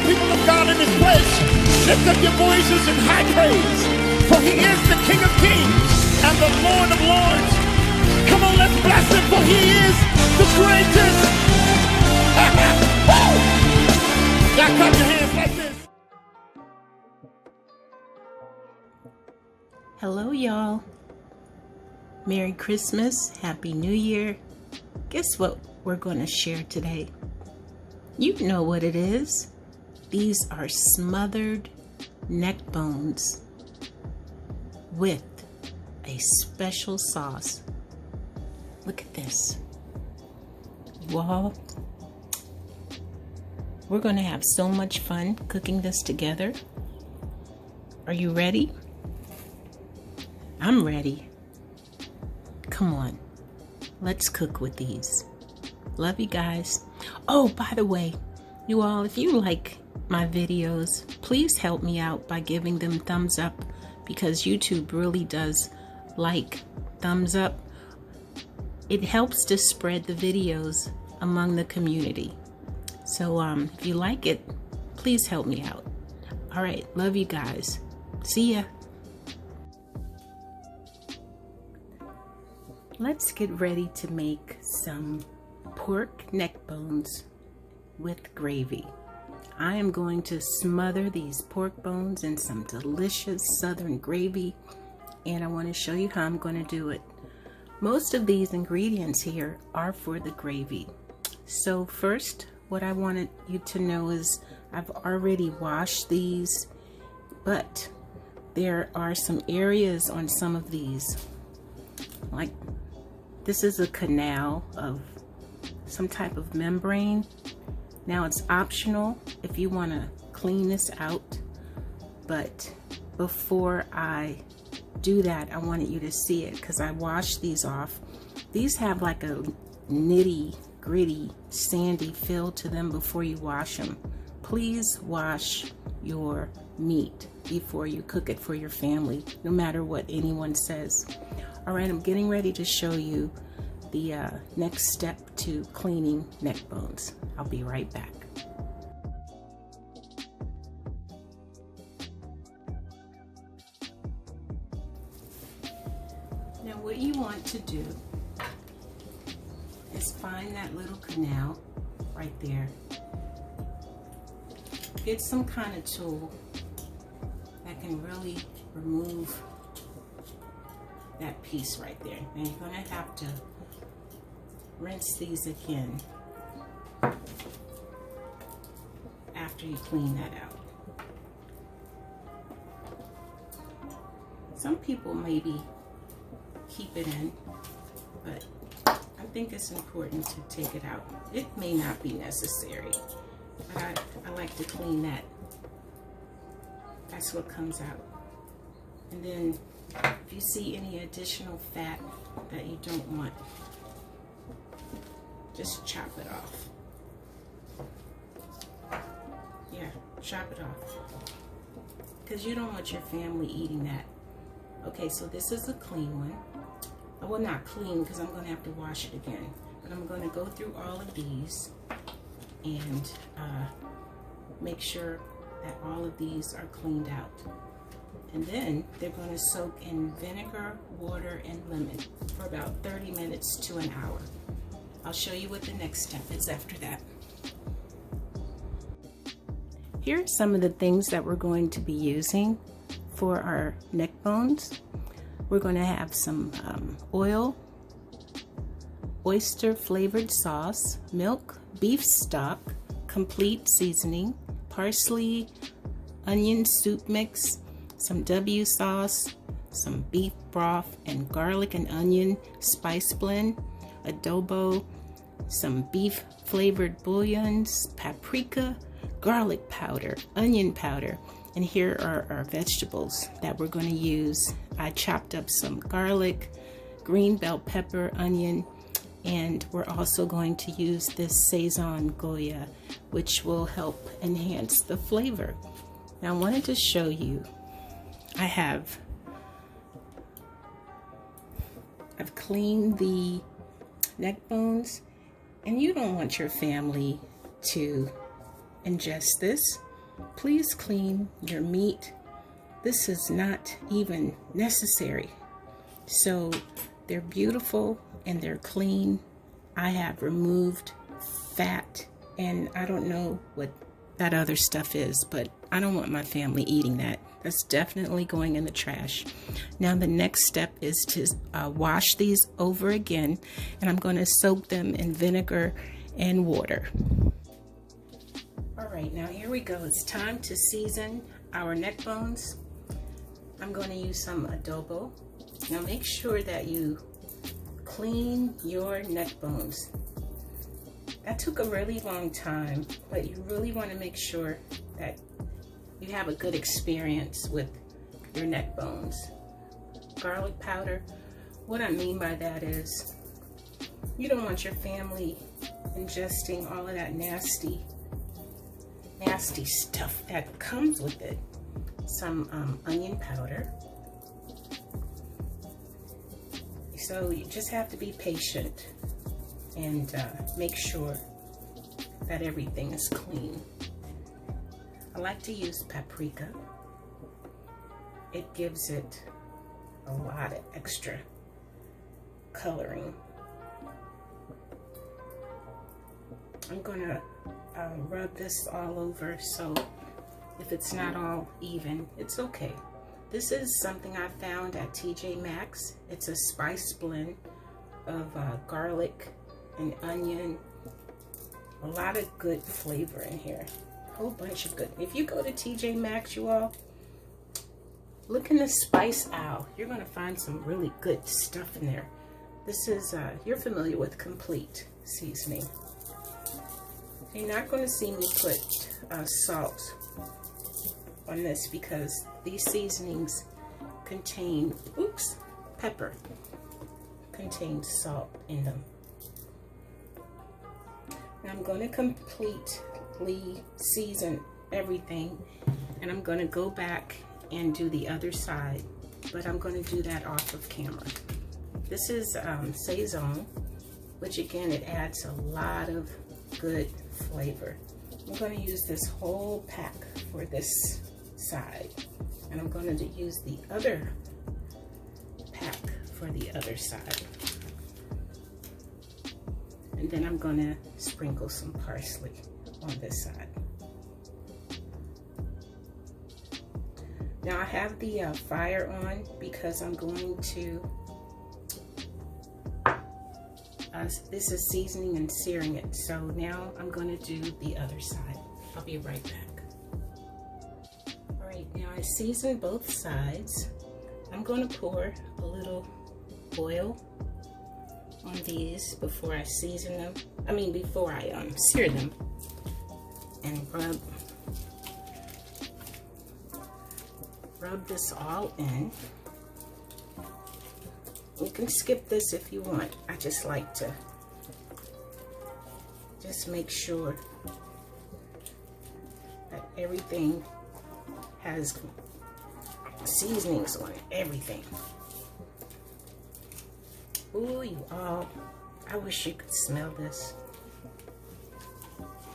people of God in this place, lift up your voices in high praise, for he is the King of Kings and the Lord of Lords. Come on, let's bless him, for he is the greatest. Now clap your hands like this. Hello, y'all. Merry Christmas, Happy New Year. Guess what we're going to share today? You know what it is. These are smothered neck bones with a special sauce. Look at this. You all, we're going to have so much fun cooking this together. Are you ready? I'm ready. Come on, let's cook with these. Love you guys. Oh, by the way, you all, if you like my videos, please help me out by giving them thumbs up, because YouTube really does like thumbs up. It helps to spread the videos among the community. So if you like it, please help me out. All right, love you guys. See ya. Let's get ready to make some pork neck bones with gravy. I am going to smother these pork bones in some delicious southern gravy, and I want to show you how I'm going to do it. Most of these ingredients here are for the gravy. So first, what I wanted you to know is I've already washed these, but there are some areas on some of these, like this is a canal of some type of membrane. Now it's optional if you want to clean this out, but before I do that, I wanted you to see it because I washed these off. These have like a nitty gritty sandy feel to them before you wash them. Please wash your meat before you cook it for your family, no matter what anyone says. All right, I'm getting ready to show you the next step to cleaning neck bones. I'll be right back. Now what you want to do is find that little canal right there. Get some kind of tool that can really remove that piece right there. And you're going to have to rinse these again after you clean that out. Some people maybe keep it in, but I think it's important to take it out. It may not be necessary, but I like to clean that. That's what comes out. And then if you see any additional fat that you don't want, just chop it off. Yeah, chop it off. Because you don't want your family eating that. Okay, so this is a clean one. Well, not clean because I'm going to have to wash it again. But I'm going to go through all of these and make sure that all of these are cleaned out. And then they're going to soak in vinegar, water, and lemon for about 30 minutes to an hour. I'll show you what the next step is after that. Here are some of the things that we're going to be using for our neck bones. We're going to have some oil, oyster flavored sauce, milk, beef stock, complete seasoning, parsley, onion soup mix, some W sauce, some beef broth, and garlic and onion spice blend, adobo, some beef flavored bouillons, paprika, garlic powder, onion powder, and here are our vegetables that we're going to use. I chopped up some garlic, green bell pepper, onion, and we're also going to use this Sazon Goya, which will help enhance the flavor. Now I wanted to show you, I've cleaned the neck bones, and you don't want your family to ingest this. please clean your meat. This is not even necessary. So they're beautiful and they're clean. I have removed fat, and I don't know what that other stuff is, but I don't want my family eating that. That's definitely going in the trash. Now the next step is to wash these over again, and I'm going to soak them in vinegar and water. All right, now here we go. It's time to season our neck bones. I'm going to use some Adobe. Now make sure that you clean your neck bones. That took a really long time, but you really want to make sure that you have a good experience with your neck bones. Garlic powder, what I mean by that is you don't want your family ingesting all of that nasty stuff that comes with it. Some onion powder. So you just have to be patient and make sure that everything is clean. I like to use paprika. It gives it a lot of extra coloring. I'm gonna rub this all over, so if it's not all even, it's okay. This is something I found at TJ Maxx. It's a spice blend of garlic and onion. A lot of good flavor in here. A whole bunch of good. If you go to TJ Maxx, you all, look in the spice aisle. You're going to find some really good stuff in there. This is, you're familiar with Complete seasoning. You're not going to see me put salt on this because these seasonings contain, pepper, contain salt in them. Now I'm going to completely season everything, and I'm going to go back and do the other side, but I'm going to do that off of camera. This is Sazon, which again, it adds a lot of good flavor. I'm going to use this whole pack for this side, and I'm going to use the other pack for the other side. And then I'm going to sprinkle some parsley on this side. Now I have the fire on because I'm going to, this is seasoning and searing it. So now I'm going to do the other side. I'll be right back. All right, now I seasoned both sides. I'm going to pour a little oil on these before I season them. I mean, before I sear them, and rub this all in. You can skip this if you want. I just like to just make sure that everything has seasonings on it, everything. Ooh, you all, I wish you could smell this.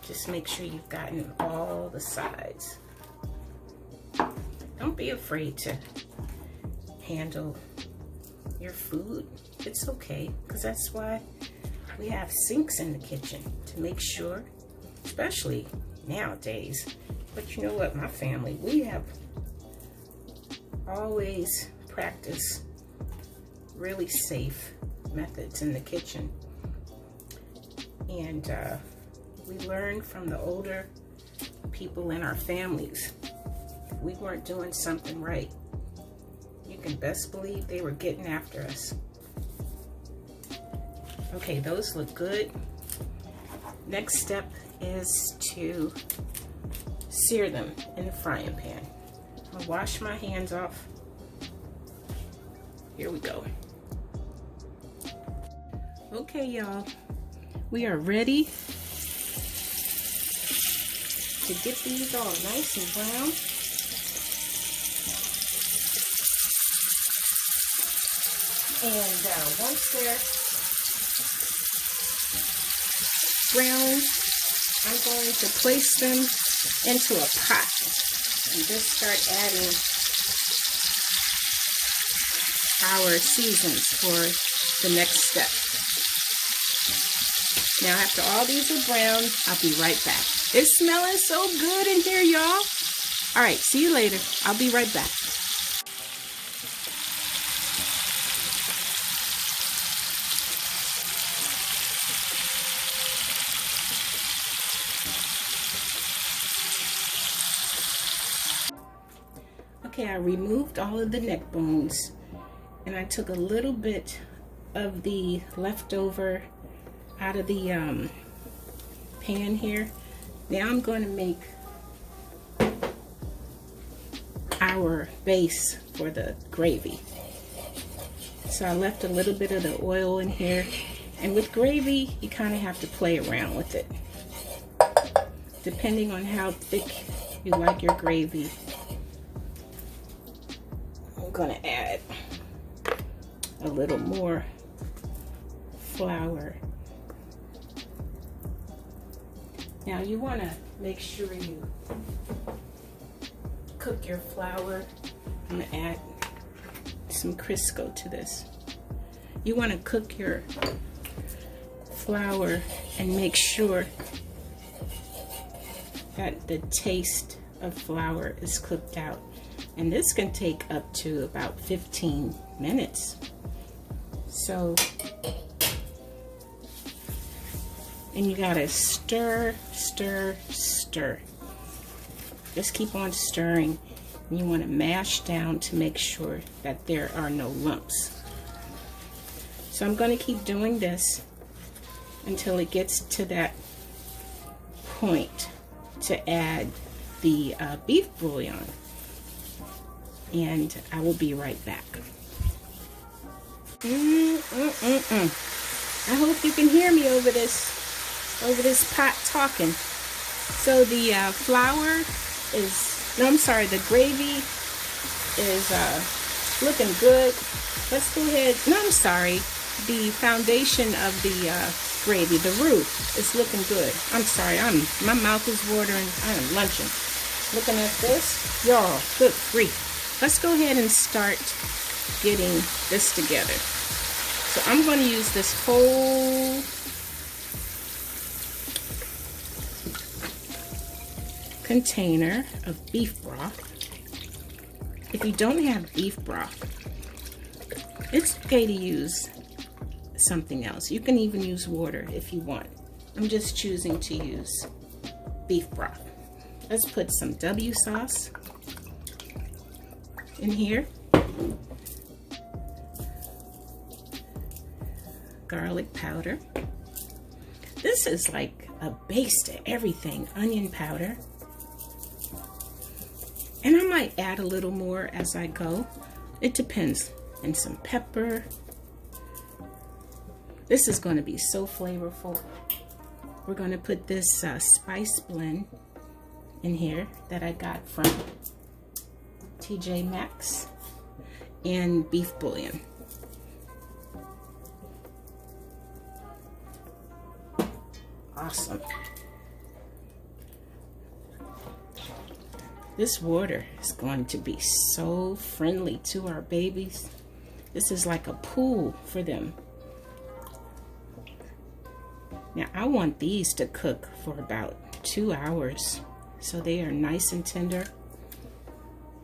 Just make sure you've gotten all the sides. Don't be afraid to handle your food. It's okay, because that's why we have sinks in the kitchen, to make sure, especially nowadays. But you know what, my family, we have always practiced really safe methods in the kitchen. And we learned from the older people in our families. If we weren't doing something right, you can best believe they were getting after us. Okay, those look good. Next step is to sear them in the frying pan. I'll wash my hands off. Here we go. Okay, y'all, we are ready to get these all nice and brown. And once they're brown, I'm going to place them into a pot and just start adding our seasons for the next step. Now after all these are brown, I'll be right back. It's smelling so good in here, y'all. All right, see you later. I'll be right back. Okay, I removed all of the neck bones and I took a little bit of the leftover out of the pan here. Now I'm going to make our base for the gravy. So I left a little bit of the oil in here, and with gravy you kind of have to play around with it depending on how thick you like your gravy. I'm going to add a little more flour. Now you want to make sure you cook your flour. I'm going to add some Crisco to this. You want to cook your flour and make sure that the taste of flour is cooked out. And this can take up to about 15 minutes. So, and you gotta stir, stir, stir. Just keep on stirring. And you want to mash down to make sure that there are no lumps. So I'm going to keep doing this until it gets to that point to add the beef bouillon. And I will be right back. I hope you can hear me over this pot talking. So the flour is, no, I'm sorry, the gravy is looking good. Let's go ahead, no, I'm sorry, the foundation of the gravy, the roux, is looking good. I'm sorry, my mouth is watering, I am lunching. Looking at this, y'all, good grief. Let's go ahead and start getting this together. So I'm going to use this whole container of beef broth. If you don't have beef broth, it's okay to use something else. You can even use water if you want. I'm just choosing to use beef broth. Let's put some W sauce in here. Garlic powder. This is like a base to everything. Onion powder. And I might add a little more as I go. It depends. And some pepper. This is going to be so flavorful. We're going to put this spice blend in here that I got from TJ Maxx and beef bouillon. Awesome. This water is going to be so friendly to our babies. This is like a pool for them. Now I want these to cook for about 2 hours so they are nice and tender.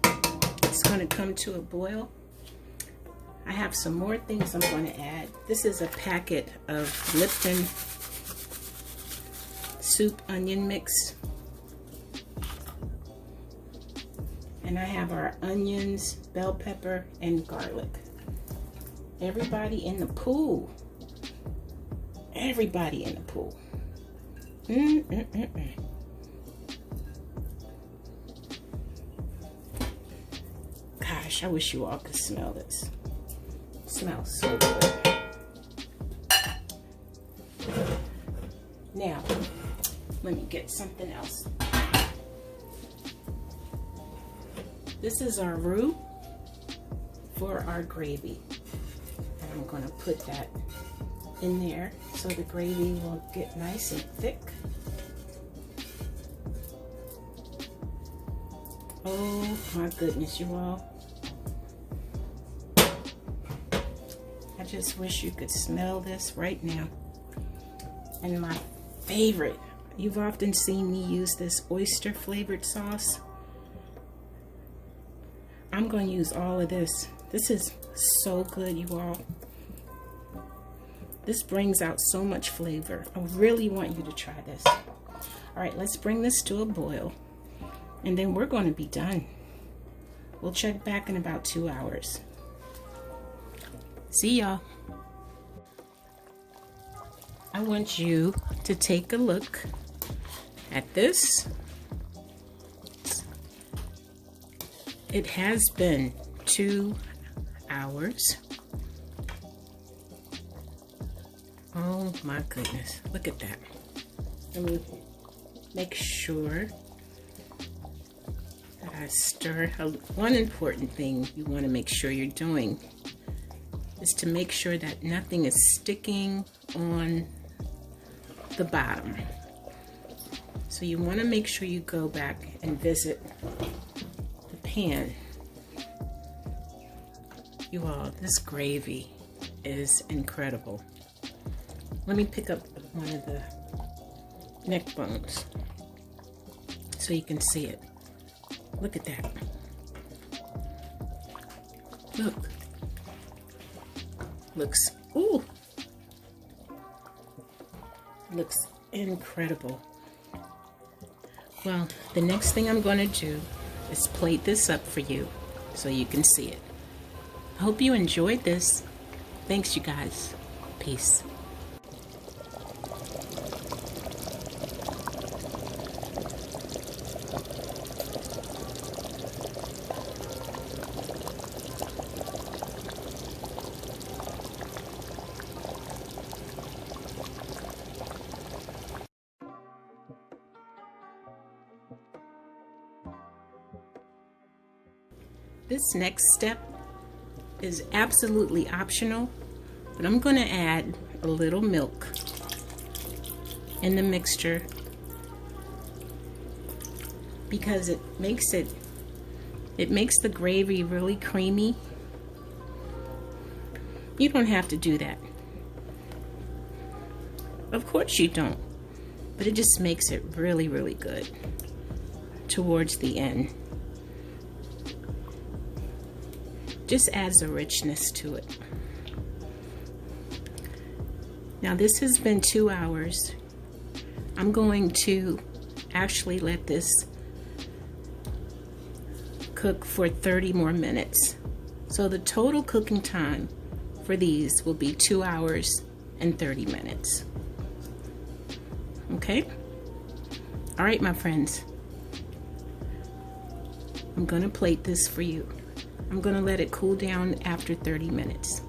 It's going to come to a boil. I have some more things I'm going to add. This is a packet of Lipton soup onion mix. And I have our onions, bell pepper, and garlic. Everybody in the pool. Everybody in the pool. Gosh, I wish you all could smell this. It smells so good. Now, let me get something else. This is our roux for our gravy. And I'm going to put that in there so the gravy will get nice and thick. Oh my goodness, you all. I just wish you could smell this right now. And my favorite, you've often seen me use this oyster flavored sauce. I'm going to use all of this. This is so good, you all. This brings out so much flavor. I really want you to try this. All right, let's bring this to a boil, and then we're going to be done. We'll check back in about 2 hours. See y'all. I want you to take a look at this. It has been 2 hours. Oh my goodness, look at that. Let me make sure that I stir. One important thing you want to make sure you're doing is to make sure that nothing is sticking on the bottom. So you want to make sure you go back and visit the pan. You all, this gravy is incredible. Let me pick up one of the neck bones so you can see it. Look at that. Look. Looks, ooh. Looks incredible. Well, the next thing I'm going to do is plate this up for you so you can see it. I hope you enjoyed this. Thanks, you guys. Peace. This next step is absolutely optional, but I'm going to add a little milk in the mixture because it makes the gravy really creamy. You don't have to do that. Of course you don't, but it just makes it really, really good towards the end. Just adds a richness to it. Now this has been 2 hours. I'm going to actually let this cook for 30 more minutes. So the total cooking time for these will be 2 hours and 30 minutes. Okay? All right, my friends. I'm gonna plate this for you. I'm going to let it cool down after 30 minutes.